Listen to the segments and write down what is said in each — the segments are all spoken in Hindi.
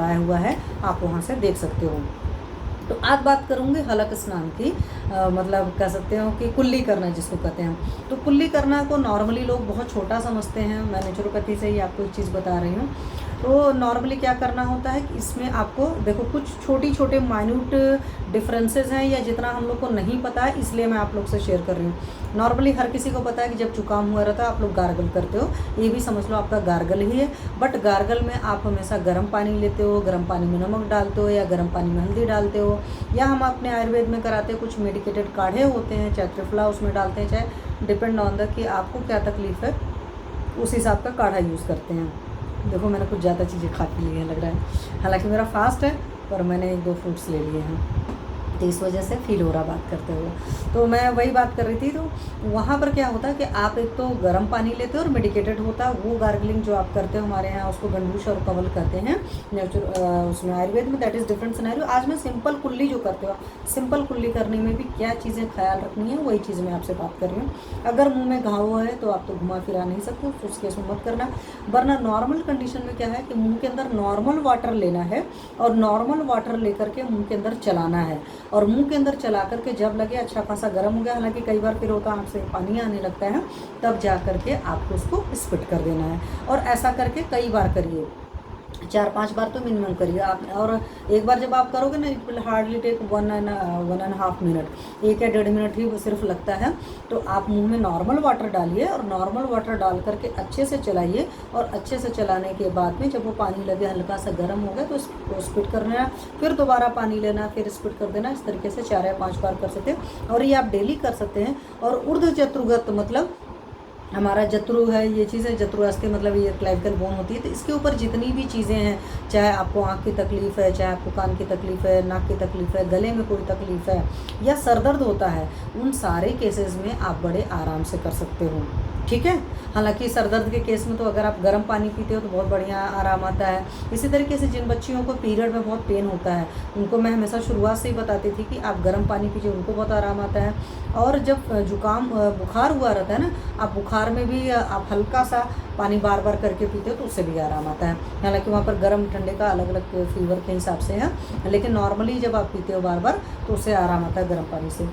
लगाया हुआ है, आप वहाँ से देख सकते हो। तो आज बात करूँगी हलक स्नान की, मतलब कह सकते हो कि कुल्ली करना जिसको कहते हैं। तो कुल्ली करना को नॉर्मली लोग बहुत छोटा समझते हैं, मैं नेचुरोपैथी से ही आपको एक चीज़ बता रही हूँ। तो नॉर्मली क्या करना होता है कि इसमें आपको देखो कुछ छोटी छोटे माइन्यूट डिफरेंसेस हैं, या जितना हम लोग को नहीं पता है इसलिए मैं आप लोग से शेयर कर रही हूँ। नॉर्मली हर किसी को पता है कि जब जुकाम हुआ रहता है आप लोग गार्गल करते हो, ये भी समझ लो आपका गार्गल ही है। बट गार्गल में आप हमेशा गर्म पानी लेते हो, गर्म पानी में नमक डालते हो, या गर्म पानी में हल्दी डालते हो, या हम अपने आयुर्वेद में कराते हैं कुछ मेडिकेटेड काढ़े होते हैं, चाहे त्रिफला उसमें डालते हैं, चाहे डिपेंड ऑन द कि आपको क्या तकलीफ़ है उस हिसाब का काढ़ा यूज़ करते हैं। देखो मैंने कुछ ज़्यादा चीज़ें खा के ली हैं लग रहा है, हालांकि मेरा फास्ट है पर मैंने 1-2 फ्रूट्स ले लिए हैं, तो इस वजह से फील हो रहा बात करते हुए। तो मैं वही बात कर रही थी। तो वहाँ पर क्या होता है कि आप एक तो गर्म पानी लेते हो और मेडिकेटेड होता है वो गार्गलिंग जो आप करते हो, हमारे यहाँ उसको गंडूश और कवल कहते हैं उसमें आयुर्वेद में, दैट इज़ डिफरेंट सिनेरियो। आज मैं सिंपल कुल्ली जो करते हो, सिंपल कुल्ली करने में भी क्या चीज़ें ख्याल रखनी है वही चीज़ मैं आपसे बात कर रही हूँ। अगर मुँह में घाव है तो आप तो घुमा फिरा नहीं सकते, तो उस केस में मत करना। वरना नॉर्मल कंडीशन में क्या है कि मुँह के अंदर नॉर्मल वाटर लेना है और नॉर्मल वाटर लेकर के मुँह के अंदर चलाना है, और मुंह के अंदर चला करके जब लगे अच्छा खासा गर्म हो गया, हालांकि कई बार फिर होता आँख से पानी आने लगता है, तब जा करके आपको उसको स्पिट कर देना है। और ऐसा करके कई बार करिए, 4-5 बार तो मिनिमम करिए आप। और एक बार जब आप करोगे ना, it will hardly take 1.5 minute, 1 या 1.5 मिनट ही सिर्फ लगता है। तो आप मुंह में नॉर्मल वाटर डालिए और नॉर्मल वाटर डाल करके अच्छे से चलाइए, और अच्छे से चलाने के बाद में जब वो पानी लगे हल्का सा गर्म हो गया तो इसको स्पिट करना है, फिर दोबारा पानी लेना, फिर स्पिट कर देना। इस तरीके से 4 या 5 बार कर सकते हैं, और ये आप डेली कर सकते हैं। और ऊर्ध्व जत्रुगत मतलब हमारा जत्रु है, ये चीज़ें जत्रुअस्थि मतलब ये क्लेविकल बोन होती है, तो इसके ऊपर जितनी भी चीज़ें हैं, चाहे आपको आँख की तकलीफ़ है, चाहे आपको कान की तकलीफ़ है, नाक की तकलीफ़ है, गले में कोई तकलीफ़ है, या सर दर्द होता है, उन सारे केसेस में आप बड़े आराम से कर सकते हो। ठीक है। हालांकि सर दर्द के केस में तो अगर आप गर्म पानी पीते हो तो बहुत बढ़िया आराम आता है। इसी तरीके से जिन बच्चियों को पीरियड में बहुत पेन होता है, उनको मैं हमेशा शुरुआत से ही बताती थी कि आप गर्म पानी पीजिए, उनको बहुत आराम आता है। और जब जुकाम बुखार हुआ रहता है ना, आप बुखार में भी आप हल्का सा पानी बार बार करके पीते हो तो उससे भी आराम आता है। हालांकि वहाँ पर गर्म ठंडे का अलग अलग फीवर के हिसाब से है, लेकिन नॉर्मली जब आप पीते हो बार बार तो उससे आराम आता है गर्म पानी से।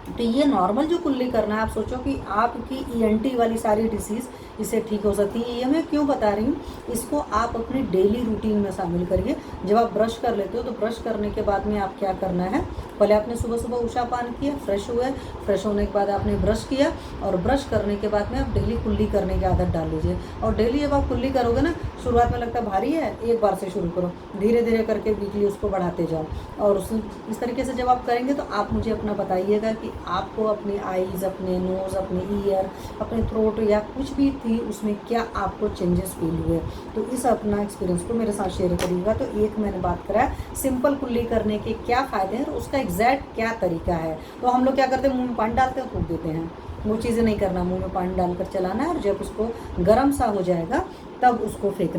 तो ये नॉर्मल जो कुल्ली करना है, आप सोचो कि आपकी ईएनटी वाली सारी डिसीज़ इससे ठीक हो सकती है। ये मैं क्यों बता रही हूँ, इसको आप अपनी डेली रूटीन में शामिल करिए। जब आप ब्रश कर लेते हो तो ब्रश करने के बाद में आप क्या करना है, पहले आपने सुबह सुबह उषा पान किया, फ्रेश हुए, फ्रेश होने के बाद आपने ब्रश किया, और ब्रश करने के बाद में आप डेली कुल्ली करने की आदत डाल लीजिए। और डेली जब आप कुल्ली करोगे ना, शुरुआत में लगता है भारी है, एक बार से शुरू करो, धीरे धीरे करके वीकली उसको बढ़ाते जाओ। और इस तरीके से जब आप करेंगे तो आप मुझे अपना बताइएगा कि आपको अपनी आईज़, अपने नोज़, अपने ईयर, अपने थ्रोट या कुछ भी थी उसमें क्या आपको चेंजेस फील हुए। तो इस अपना एक्सपीरियंस को मेरे साथ शेयर करिएगा। तो एक मैंने बात करा सिंपल कुल्ली करने के क्या फ़ायदे हैं और उसका एग्जैक्ट क्या तरीका है। तो हम लोग क्या करते हैं, मुँह में पानी डालते हैं, थूक देते हैं। वो चीज़ें नहीं करना, मुँह में पानी डालकर चलाना है, और जब उसको गर्म सा हो जाएगा तब उसको फेंकना।